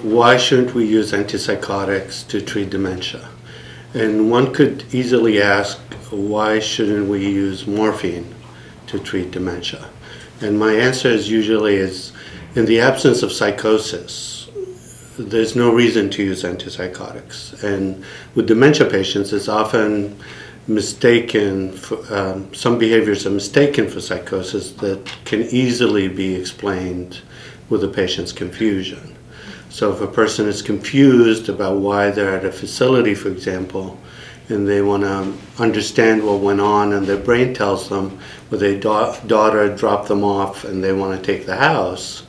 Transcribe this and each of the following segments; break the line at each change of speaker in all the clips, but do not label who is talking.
why shouldn't we use antipsychotics to treat dementia? And one could easily ask, why shouldn't we use morphine to treat dementia? And my answer is usually in the absence of psychosis, there's no reason to use antipsychotics. And with dementia patients, it's often mistaken, some behaviors are mistaken for psychosis that can easily be explained with a patient's confusion. So if a person is confused about why they're at a facility, for example, and they want to understand what went on, and their brain tells them, well, their daughter dropped them off and they want to take the house,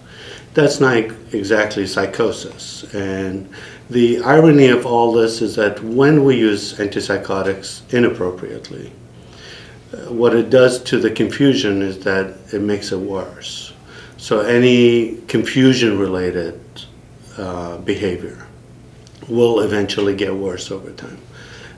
that's not exactly psychosis. And the irony of all this is that when we use antipsychotics inappropriately, what it does to the confusion is that it makes it worse. So any confusion-related behavior will eventually get worse over time.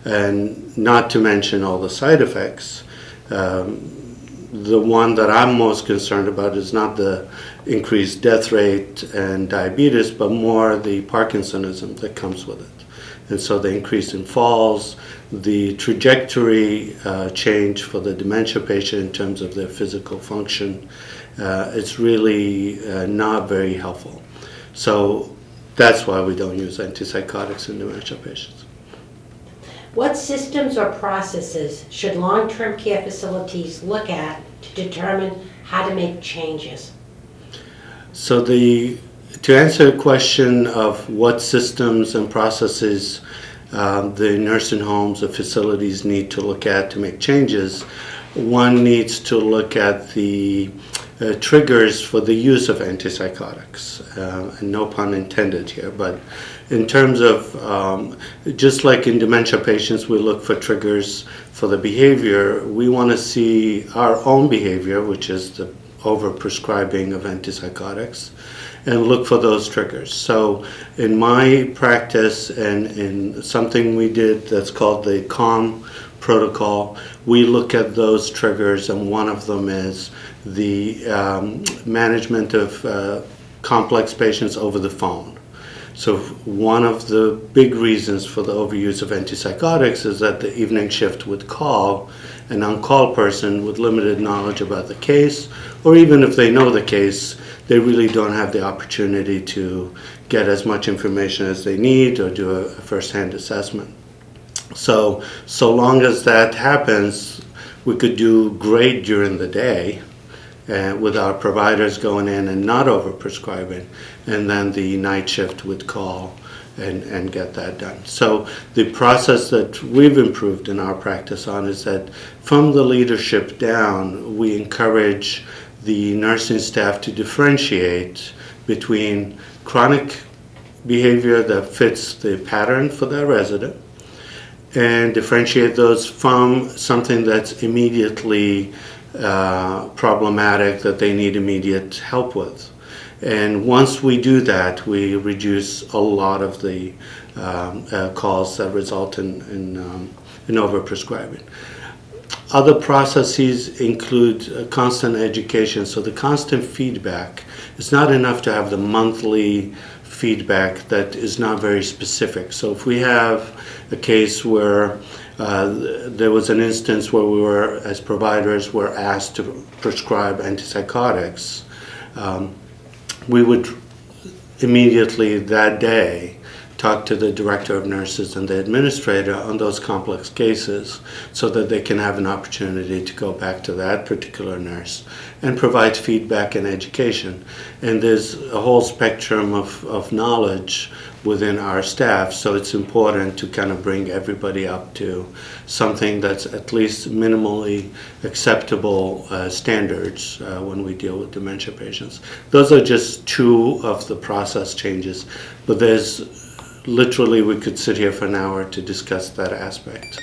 And not to mention all the side effects. The one that I'm most concerned about is not the increased death rate and diabetes, but more the Parkinsonism that comes with it. And so the increase in falls, the trajectory change for the dementia patient in terms of their physical function, it's really not very helpful. So that's why we don't use antipsychotics in dementia patients.
What systems or processes should long-term care facilities look at to determine how to make changes?
So to answer the question of what systems and processes the nursing homes or facilities need to look at to make changes, one needs to look at the triggers for the use of antipsychotics, and no pun intended here, but in terms of, just like in dementia patients, we look for triggers for the behavior, we want to see our own behavior, which is the overprescribing of antipsychotics, and look for those triggers. So in my practice and in something we did that's called the CALM protocol, we look at those triggers, and one of them is the management of complex patients over the phone. So one of the big reasons for the overuse of antipsychotics is that the evening shift would call an on-call person with limited knowledge about the case, or even if they know the case, they really don't have the opportunity to get as much information as they need or do a first-hand assessment. So long as that happens, we could do great during the day with our providers going in and not overprescribing, and then the night shift would call and get that done. So the process that we've improved in our practice on is that from the leadership down, we encourage the nursing staff to differentiate between chronic behavior that fits the pattern for their resident and differentiate those from something that's immediately problematic that they need immediate help with. And once we do that, we reduce a lot of the calls that result in overprescribing. Other processes include constant education. So the constant feedback, it's not enough to have the monthly feedback that is not very specific. So if we have a case where there was an instance where we were, as providers, were asked to prescribe antipsychotics, we would immediately that day talk to the director of nurses and the administrator on those complex cases so that they can have an opportunity to go back to that particular nurse and provide feedback and education. And there's a whole spectrum of knowledge within our staff, so it's important to kind of bring everybody up to something that's at least minimally acceptable standards when we deal with dementia patients. Those are just two of the process changes, but there's literally, we could sit here for an hour to discuss that aspect.